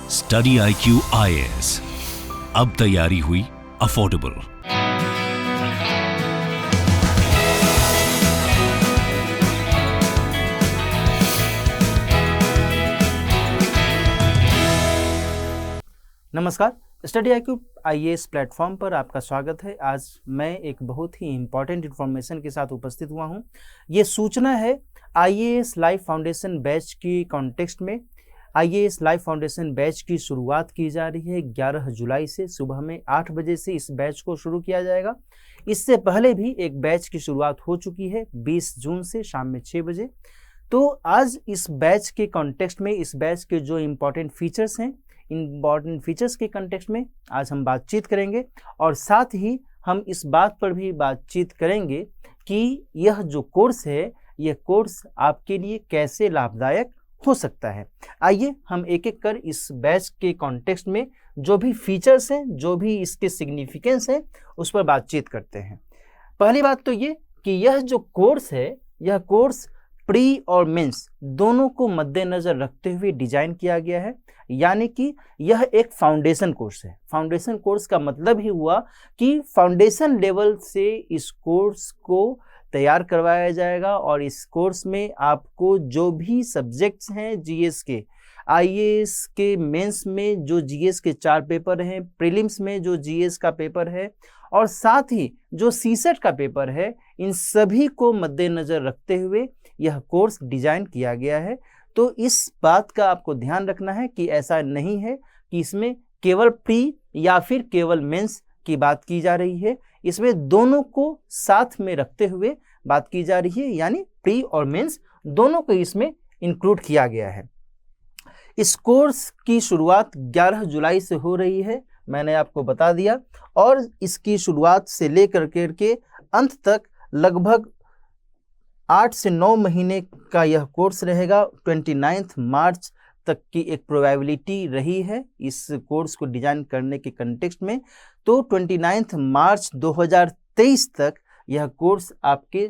Study IQ IAS, अब तैयारी हुई अफोर्डेबल। नमस्कार, स्टडी IQ IAS प्लेटफॉर्म पर आपका स्वागत है। आज मैं एक बहुत ही इम्पॉर्टेंट इन्फॉर्मेशन के साथ उपस्थित हुआ हूं। ये सूचना है IAS लाइव फाउंडेशन बैच की कॉन्टेक्स्ट में। IAS लाइव फाउंडेशन बैच की शुरुआत की जा रही है 11 जुलाई से। सुबह में 8 बजे से इस बैच को शुरू किया जाएगा। इससे पहले भी एक बैच की शुरुआत हो चुकी है 20 जून से शाम में 6 बजे। तो आज इस बैच के कॉन्टेक्स्ट में, इस बैच के जो इम्पॉर्टेंट फीचर्स हैं, इम्पॉर्टेंट फीचर्स के कंटेक्स्ट में आज हम बातचीत करेंगे और साथ ही हम इस बात पर भी बातचीत करेंगे कि यह जो कोर्स है, यह कोर्स आपके लिए कैसे लाभदायक हो सकता है। आइए हम एक एक कर इस बैच के कॉन्टेक्स्ट में जो भी फीचर्स हैं, जो भी इसके सिग्निफिकेंस है, उस पर बातचीत करते हैं। पहली बात तो ये कि यह जो कोर्स है, यह कोर्स प्री और मेंस दोनों को मद्देनजर रखते हुए डिजाइन किया गया है। यानी कि यह एक फाउंडेशन कोर्स है। फाउंडेशन कोर्स का मतलब ही हुआ कि फाउंडेशन लेवल से इस कोर्स को तैयार करवाया जाएगा और इस कोर्स में आपको जो भी सब्जेक्ट्स हैं जीएस के, IAS के मेंस में जो जीएस के 4 पेपर हैं, प्रीलिम्स में जो जीएस का पेपर है और साथ ही जो सीसेट का पेपर है, इन सभी को मद्देनजर रखते हुए यह कोर्स डिजाइन किया गया है। तो इस बात का आपको ध्यान रखना है कि ऐसा नहीं है कि इसमें केवल प्री या फिर केवल मेंस की बात की जा रही है। इसमें दोनों को साथ में रखते हुए बात की जा रही है, यानी प्री और मेंस दोनों को इसमें इंक्लूड किया गया है। इस कोर्स की शुरुआत 11 जुलाई से हो रही है, मैंने आपको बता दिया, और इसकी शुरुआत से लेकर के अंत तक लगभग 8 से 9 महीने का यह कोर्स रहेगा। 29 मार्च तक की एक प्रोबेबिलिटी रही है इस कोर्स को डिजाइन करने के कंटेक्स्ट में। तो 29 मार्च 2023 तक यह कोर्स आपके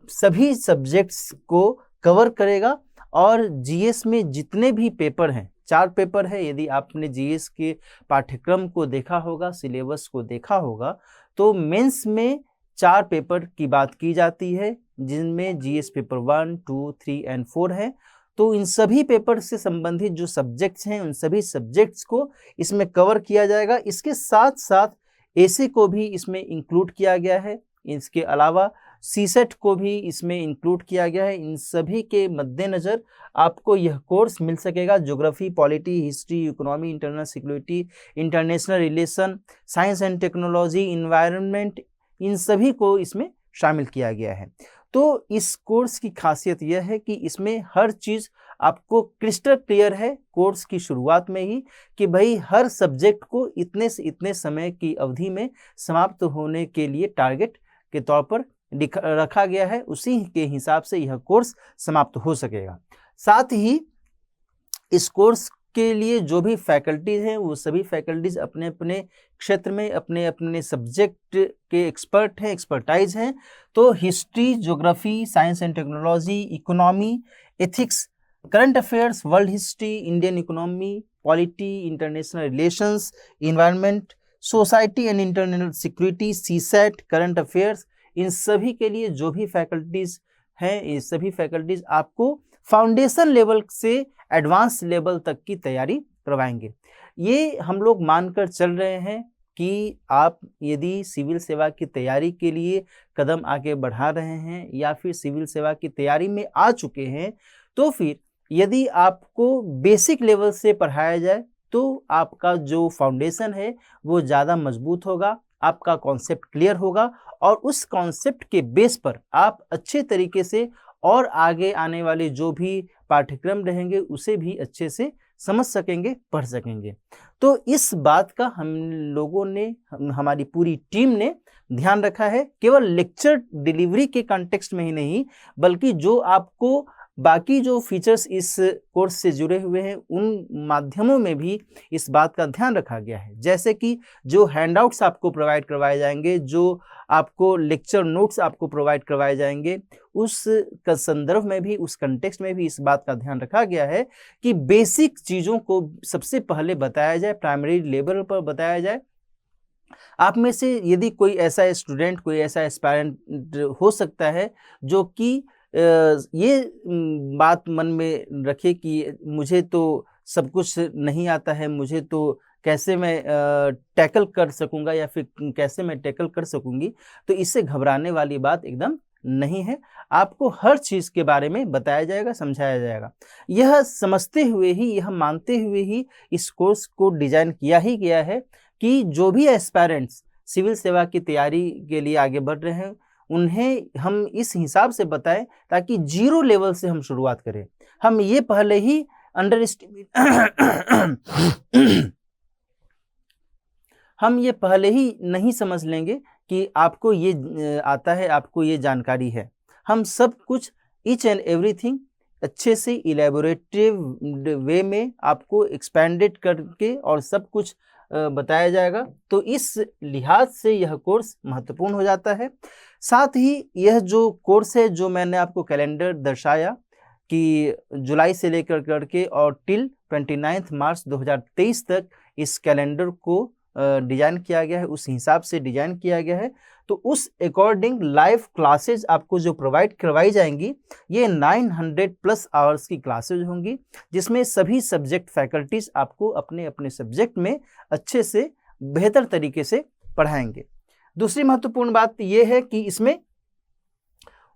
सभी सब्जेक्ट्स को कवर करेगा और जीएस में जितने भी पेपर हैं, 4 पेपर है। यदि आपने जीएस के पाठ्यक्रम को देखा होगा, सिलेबस को देखा होगा, तो मेंस में 4 पेपर की बात की जाती है, जिनमें जीएस पेपर 1, 2, 3 एंड 4 है। तो इन सभी पेपर से संबंधित जो सब्जेक्ट्स हैं, उन सभी सब्जेक्ट्स को इसमें कवर किया जाएगा। इसके साथ साथ एसे को भी इसमें इंक्लूड किया गया है। इसके अलावा सीसेट को भी इसमें इंक्लूड किया गया है। इन सभी के मद्देनज़र आपको यह कोर्स मिल सकेगा। Geography, polity, history, economy, internal security, international relation, science and technology, environment, इन सभी को इसमें शामिल किया गया है। तो इस कोर्स की खासियत यह है कि इसमें हर चीज़ आपको क्रिस्टल क्लियर है कोर्स की शुरुआत में ही, कि भाई हर सब्जेक्ट को इतने से इतने समय की अवधि में समाप्त होने के लिए टारगेट के तौर पर रखा गया है। उसी के हिसाब से यह कोर्स समाप्त हो सकेगा। साथ ही इस कोर्स के लिए जो भी फैकल्टीज हैं, वो सभी फैकल्टीज अपने अपने क्षेत्र में अपने अपने सब्जेक्ट के एक्सपर्ट हैं, एक्सपर्टाइज हैं। तो history, geography, science and technology, economy, ethics, current affairs, world history, Indian economy, polity, international relations, environment, society and international security, CSAT, current affairs, इन सभी के लिए जो भी फैकल्टीज हैं, ये सभी फैकल्टीज आपको फाउंडेशन लेवल से एडवांस लेवल तक की तैयारी करवाएंगे। ये हम लोग मानकर चल रहे हैं कि आप यदि सिविल सेवा की तैयारी के लिए कदम आगे बढ़ा रहे हैं या फिर सिविल सेवा की तैयारी में आ चुके हैं, तो फिर यदि आपको बेसिक लेवल से पढ़ाया जाए तो आपका जो फाउंडेशन है वो ज़्यादा मजबूत होगा, आपका कॉन्सेप्ट क्लियर होगा और उस कॉन्सेप्ट के बेस पर आप अच्छे तरीके से और आगे आने वाले जो भी पाठ्यक्रम रहेंगे उसे भी अच्छे से समझ सकेंगे, पढ़ सकेंगे। तो इस बात का हम लोगों ने, हमारी पूरी टीम ने ध्यान रखा है, केवल लेक्चर डिलीवरी के कॉन्टेक्स्ट में ही नहीं, बल्कि जो आपको बाकी जो फीचर्स इस कोर्स से जुड़े हुए हैं उन माध्यमों में भी इस बात का ध्यान रखा गया है। जैसे कि जो हैंडआउट्स आपको प्रोवाइड करवाए जाएंगे, जो आपको लेक्चर नोट्स आपको प्रोवाइड करवाए जाएंगे, उस का संदर्भ में भी, उस कंटेक्स्ट में भी इस बात का ध्यान रखा गया है कि बेसिक चीज़ों को सबसे पहले बताया जाए, प्राइमरी लेवल पर बताया जाए। आप में से यदि कोई ऐसा स्टूडेंट, कोई ऐसा एस्पायरेंट हो सकता है जो कि ये बात मन में रखे कि मुझे तो सब कुछ नहीं आता है, मुझे तो कैसे मैं टैकल कर सकूंगा या फिर कैसे मैं टैकल कर सकूंगी, तो इससे घबराने वाली बात एकदम नहीं है। आपको हर चीज़ के बारे में बताया जाएगा, समझाया जाएगा। यह समझते हुए ही, यह मानते हुए ही इस कोर्स को डिजाइन किया ही गया है कि जो भी एस्पायरेंट्स सिविल सेवा की तैयारी के लिए आगे बढ़ रहे हैं उन्हें हम इस हिसाब से बताएं ताकि जीरो लेवल से हम शुरुआत करें। हम ये पहले ही अंडर एस्टिमेट हम ये पहले ही नहीं समझ लेंगे कि आपको ये आता है, आपको ये जानकारी है। हम सब कुछ ईच एंड एवरीथिंग अच्छे से इलेबोरेटिव वे में आपको एक्सपेंडेड करके और सब कुछ बताया जाएगा। तो इस लिहाज से यह कोर्स महत्वपूर्ण हो जाता है। साथ ही यह जो कोर्स है, जो मैंने आपको कैलेंडर दर्शाया कि जुलाई से लेकर करके और टिल 29 मार्च 2023 तक इस कैलेंडर को डिजाइन किया गया है, उस हिसाब से डिजाइन किया गया है। तो उस अकॉर्डिंग लाइव क्लासेज आपको जो प्रोवाइड करवाई जाएंगी, ये 900+ आवर्स की क्लासेज होंगी, जिसमें सभी सब्जेक्ट फैकल्टीज आपको अपने अपने सब्जेक्ट में अच्छे से बेहतर तरीके से पढ़ाएंगे। दूसरी महत्वपूर्ण बात यह है कि इसमें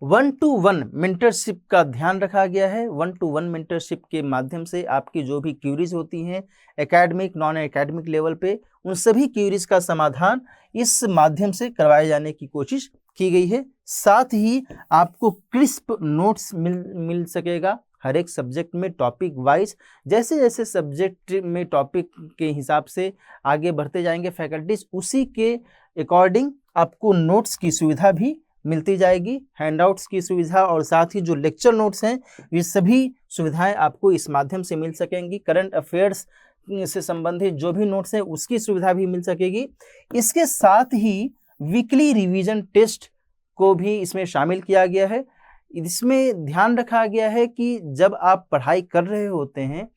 1-to-1 मेंटरशिप का ध्यान रखा गया है। 1-to-1 मेंटरशिप के माध्यम से आपकी जो भी क्यूरीज होती हैं एकेडमिक, नॉन एकेडमिक लेवल पे, उन सभी क्यूरीज का समाधान इस माध्यम से करवाए जाने की कोशिश की गई है। साथ ही आपको क्रिस्प नोट्स मिल सकेगा हर एक सब्जेक्ट में टॉपिक वाइज। जैसे जैसे सब्जेक्ट में टॉपिक के हिसाब से आगे बढ़ते जाएंगे फैकल्टीज, उसी के अकॉर्डिंग आपको नोट्स की सुविधा भी मिलती जाएगी, हैंडआउट्स की सुविधा, और साथ ही जो लेक्चर नोट्स हैं ये सभी सुविधाएं आपको इस माध्यम से मिल सकेंगी। करंट अफेयर्स से संबंधित जो भी नोट्स हैं उसकी सुविधा भी मिल सकेगी। इसके साथ ही वीकली रिवीजन टेस्ट को भी इसमें शामिल किया गया है। इसमें ध्यान रखा गया है कि जब आप पढ़ाई कर रहे होते हैं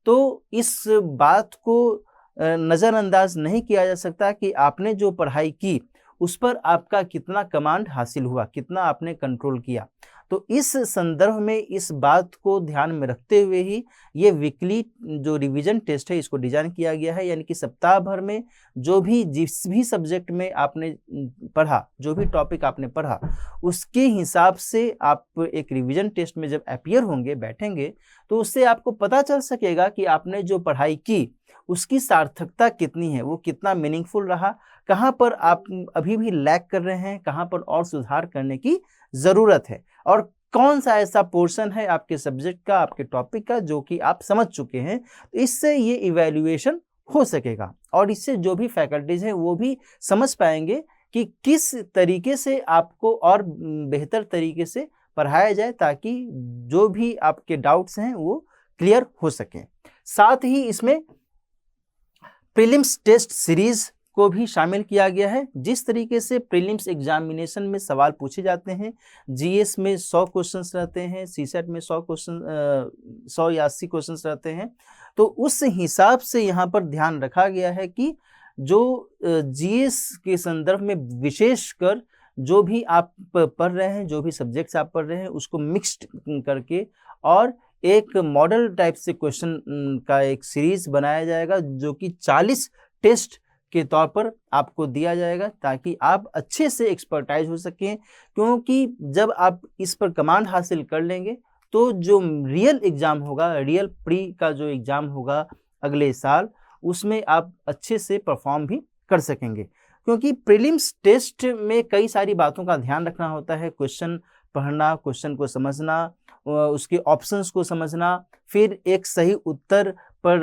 तो इस बात को नज़रअंदाज नहीं किया जा सकता कि आपने जो पढ़ाई की उस पर आपका कितना कमांड हासिल हुआ, कितना आपने कंट्रोल किया। तो इस संदर्भ में इस बात को ध्यान में रखते हुए ही ये वीकली जो रिवीजन टेस्ट है इसको डिजाइन किया गया है। यानी कि सप्ताह भर में जो भी जिस भी सब्जेक्ट में आपने पढ़ा, जो भी टॉपिक आपने पढ़ा, उसके हिसाब से आप एक रिवीजन टेस्ट में जब अपीयर होंगे, बैठेंगे, तो उससे आपको पता चल सकेगा कि आपने जो पढ़ाई की उसकी सार्थकता कितनी है, वो कितना मीनिंगफुल रहा, कहाँ पर आप अभी भी लैग कर रहे हैं, कहाँ पर और सुधार करने की ज़रूरत है, और कौन सा ऐसा पोर्शन है आपके सब्जेक्ट का, आपके टॉपिक का जो कि आप समझ चुके हैं। तो इससे ये इवैल्यूएशन हो सकेगा और इससे जो भी फैकल्टीज हैं वो भी समझ पाएंगे कि किस तरीके से आपको और बेहतर तरीके से पढ़ाया जाए ताकि जो भी आपके डाउट्स हैं वो क्लियर हो सकें। साथ ही इसमें प्रीलिम्स टेस्ट सीरीज को भी शामिल किया गया है। जिस तरीके से प्रीलिम्स एग्जामिनेशन में सवाल पूछे जाते हैं, जीएस में 100 क्वेश्चंस रहते हैं, सीसेट में 100 या 80 क्वेश्चंस रहते हैं, तो उस हिसाब से यहाँ पर ध्यान रखा गया है कि जो जीएस के संदर्भ में विशेषकर जो भी आप पढ़ रहे हैं, जो भी सब्जेक्ट्स आप पढ़ रहे हैं, उसको मिक्स्ड करके और एक मॉडल टाइप से क्वेश्चन का एक सीरीज बनाया जाएगा जो कि 40 टेस्ट के तौर पर आपको दिया जाएगा ताकि आप अच्छे से एक्सपर्टाइज हो सकें। क्योंकि जब आप इस पर कमांड हासिल कर लेंगे तो जो रियल एग्ज़ाम होगा, रियल प्री का जो एग्ज़ाम होगा अगले साल, उसमें आप अच्छे से परफॉर्म भी कर सकेंगे। क्योंकि प्रीलिम्स टेस्ट में कई सारी बातों का ध्यान रखना होता है, क्वेश्चन पढ़ना, क्वेश्चन को समझना, उसके ऑप्शंस को समझना, फिर एक सही उत्तर पर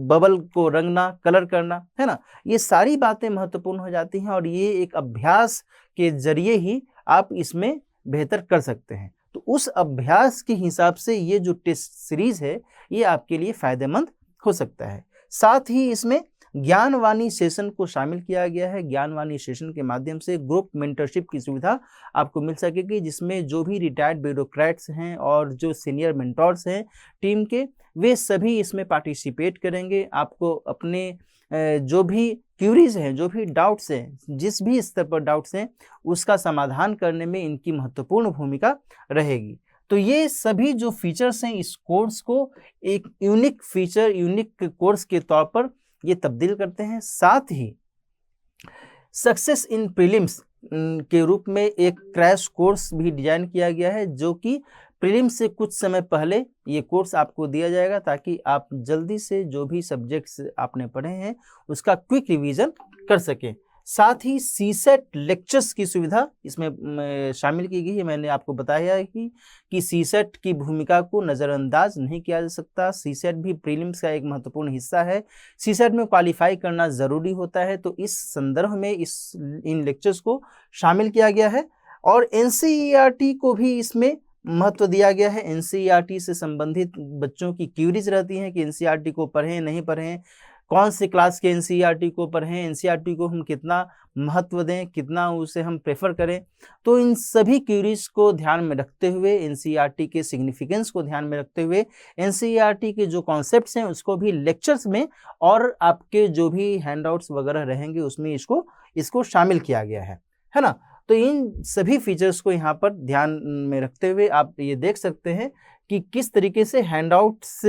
बबल को रंगना, कलर करना, है ना। ये सारी बातें महत्वपूर्ण हो जाती हैं और ये एक अभ्यास के जरिए ही आप इसमें बेहतर कर सकते हैं। तो उस अभ्यास के हिसाब से ये जो टेस्ट सीरीज है ये आपके लिए फ़ायदेमंद हो सकता है। साथ ही इसमें ज्ञानवाणी सेशन को शामिल किया गया है। ज्ञानवाणी सेशन के माध्यम से ग्रुप मेंटरशिप की सुविधा आपको मिल सकेगी, जिसमें जो भी रिटायर्ड ब्यूरोक्रेट्स हैं और जो सीनियर मेंटर्स हैं टीम के, वे सभी इसमें पार्टिसिपेट करेंगे। आपको अपने जो भी क्यूरीज हैं, जो भी डाउट्स हैं, जिस भी स्तर पर डाउट्स हैं, उसका समाधान करने में इनकी महत्वपूर्ण भूमिका रहेगी। तो ये सभी जो फीचर्स हैं इस कोर्स को एक यूनिक फीचर, यूनिक कोर्स के तौर पर ये तब्दील करते हैं। साथ ही सक्सेस इन प्रीलिम्स के रूप में एक क्रैश कोर्स भी डिजाइन किया गया है, जो कि प्रीलिम्स से कुछ समय पहले ये कोर्स आपको दिया जाएगा, ताकि आप जल्दी से जो भी सब्जेक्ट्स आपने पढ़े हैं उसका क्विक रिवीजन कर सकें। साथ ही सीसेट लेक्चर्स की सुविधा इसमें शामिल की गई है। मैंने आपको बताया है कि सीसेट की भूमिका को नज़रअंदाज नहीं किया जा सकता। सीसेट भी प्रीलिम्स का एक महत्वपूर्ण हिस्सा है। सीसेट में क्वालिफाई करना ज़रूरी होता है, तो इस संदर्भ में इन लेक्चर्स को शामिल किया गया है। और एनसीईआरटी को भी इसमें महत्व दिया गया है। एनसीईआरटी से संबंधित बच्चों की क्यूरीज रहती हैं कि एनसीईआरटी को पढ़ें नहीं पढ़ें, कौन से क्लास के एनसीईआरटी को पढ़ें, एनसीईआरटी को हम कितना महत्व दें, कितना उसे हम प्रेफर करें। तो इन सभी क्यूरीज को ध्यान में रखते हुए, एनसीईआरटी के सिग्निफिकेंस को ध्यान में रखते हुए, एनसीईआरटी के जो कॉन्सेप्ट्स हैं उसको भी लेक्चर्स में और आपके जो भी हैंडआउट्स वगैरह रहेंगे उसमें इसको शामिल किया गया है ना। तो इन सभी फीचर्स को यहाँ पर ध्यान में रखते हुए आप ये देख सकते हैं कि किस तरीके से हैंडआउट्स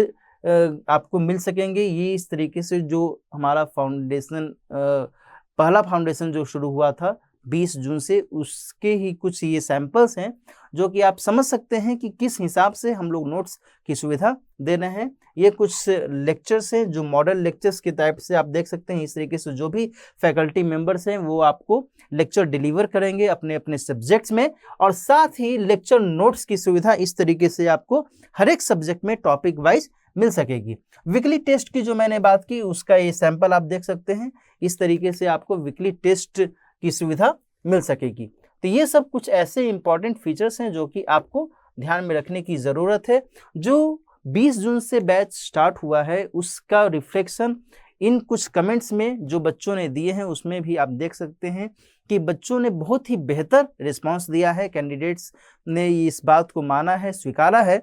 आपको मिल सकेंगे। ये इस तरीके से जो हमारा फाउंडेशन पहला फाउंडेशन जो शुरू हुआ था 20 जून से, उसके ही कुछ ये सैंपल्स हैं जो कि आप समझ सकते हैं कि किस हिसाब से हम लोग नोट्स की सुविधा दे रहे हैं। ये कुछ लेक्चर्स हैं जो मॉडल लेक्चर्स के टाइप से आप देख सकते हैं। इस तरीके से जो भी फैकल्टी मेंबर्स हैं वो आपको लेक्चर डिलीवर करेंगे अपने अपने सब्जेक्ट्स में, और साथ ही लेक्चर नोट्स की सुविधा इस तरीके से आपको हर एक सब्जेक्ट में टॉपिक वाइज मिल सकेगी। वीकली टेस्ट की जो मैंने बात की उसका ये सैंपल आप देख सकते हैं। इस तरीके से आपको वीकली टेस्ट की सुविधा मिल सकेगी। तो ये सब कुछ ऐसे इंपॉर्टेंट फीचर्स हैं जो कि आपको ध्यान में रखने की ज़रूरत है। जो 20 जून से बैच स्टार्ट हुआ है उसका रिफ्लेक्शन इन कुछ कमेंट्स में जो बच्चों ने दिए हैं उसमें भी आप देख सकते हैं कि बच्चों ने बहुत ही बेहतर रिस्पांस दिया है। कैंडिडेट्स ने इस बात को माना है, स्वीकारा है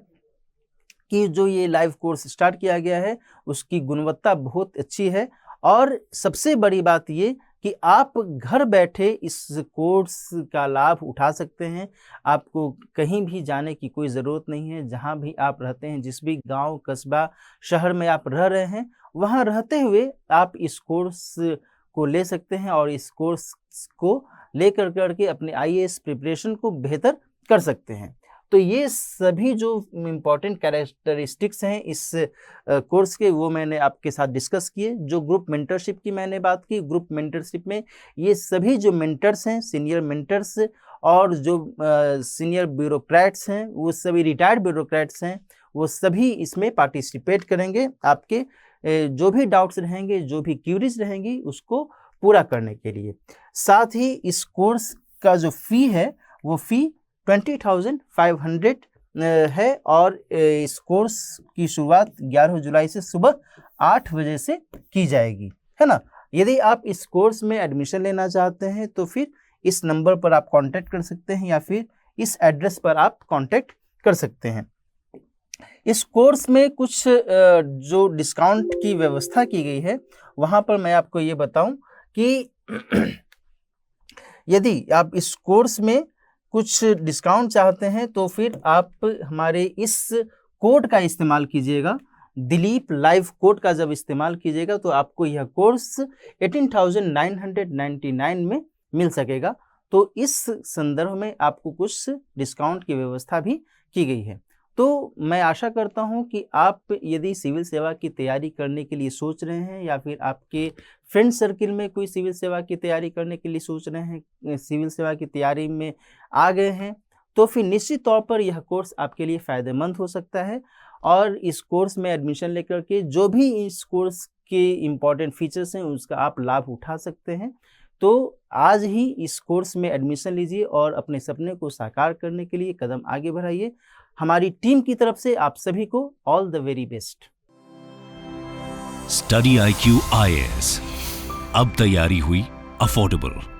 कि जो ये लाइव कोर्स स्टार्ट किया गया है उसकी गुणवत्ता बहुत अच्छी है। और सबसे बड़ी बात ये कि आप घर बैठे इस कोर्स का लाभ उठा सकते हैं। आपको कहीं भी जाने की कोई ज़रूरत नहीं है। जहां भी आप रहते हैं, जिस भी गांव, कस्बा, शहर में आप रह रहे हैं, वहां रहते हुए आप इस कोर्स को ले सकते हैं और इस कोर्स को लेकर करके अपने आईएएस प्रिपरेशन को बेहतर कर सकते हैं। तो ये सभी जो इम्पॉर्टेंट कैरेक्टरिस्टिक्स हैं इस कोर्स के वो मैंने आपके साथ डिस्कस किए। जो ग्रुप मेंटरशिप की मैंने बात की, ग्रुप मेंटरशिप में ये सभी जो मेंटर्स हैं, सीनियर मेंटर्स और जो सीनियर ब्यूरोक्रेट्स हैं, वो सभी रिटायर्ड ब्यूरोक्रेट्स हैं, वो सभी इसमें पार्टिसिपेट करेंगे। आपके जो भी डाउट्स रहेंगे, जो भी क्यूरीज रहेंगी, उसको पूरा करने के लिए। साथ ही इस कोर्स का जो फ़ी है वो फ़ी 20,500 है और इस कोर्स की शुरुआत 11 जुलाई से सुबह 8 बजे से की जाएगी, है ना। यदि आप इस कोर्स में एडमिशन लेना चाहते हैं तो फिर इस नंबर पर आप कांटेक्ट कर सकते हैं या फिर इस एड्रेस पर आप कांटेक्ट कर सकते हैं। इस कोर्स में कुछ जो डिस्काउंट की व्यवस्था की गई है वहाँ पर मैं आपको ये बताऊं कि यदि आप इस कोर्स में कुछ डिस्काउंट चाहते हैं तो फिर आप हमारे इस कोड का इस्तेमाल कीजिएगा। दिलीप लाइव कोड का जब इस्तेमाल कीजिएगा तो आपको यह कोर्स 18,999 में मिल सकेगा। तो इस संदर्भ में आपको कुछ डिस्काउंट की व्यवस्था भी की गई है। तो मैं आशा करता हूं कि आप यदि सिविल सेवा की तैयारी करने के लिए सोच रहे हैं या फिर आपके फ्रेंड सर्किल में कोई सिविल सेवा की तैयारी करने के लिए सोच रहे हैं, सिविल सेवा की तैयारी में आ गए हैं, तो फिर निश्चित तौर पर यह कोर्स आपके लिए फ़ायदेमंद हो सकता है। और इस कोर्स में एडमिशन लेकर के जो भी इस कोर्स के इम्पॉर्टेंट फीचर्स हैं उसका आप लाभ उठा सकते हैं। तो आज ही इस कोर्स में एडमिशन लीजिए और अपने सपने को साकार करने के लिए कदम आगे बढ़ाइए। हमारी टीम की तरफ से आप सभी को all the very best. Study IQ IAS, अब तैयारी हुई अफोर्डेबल।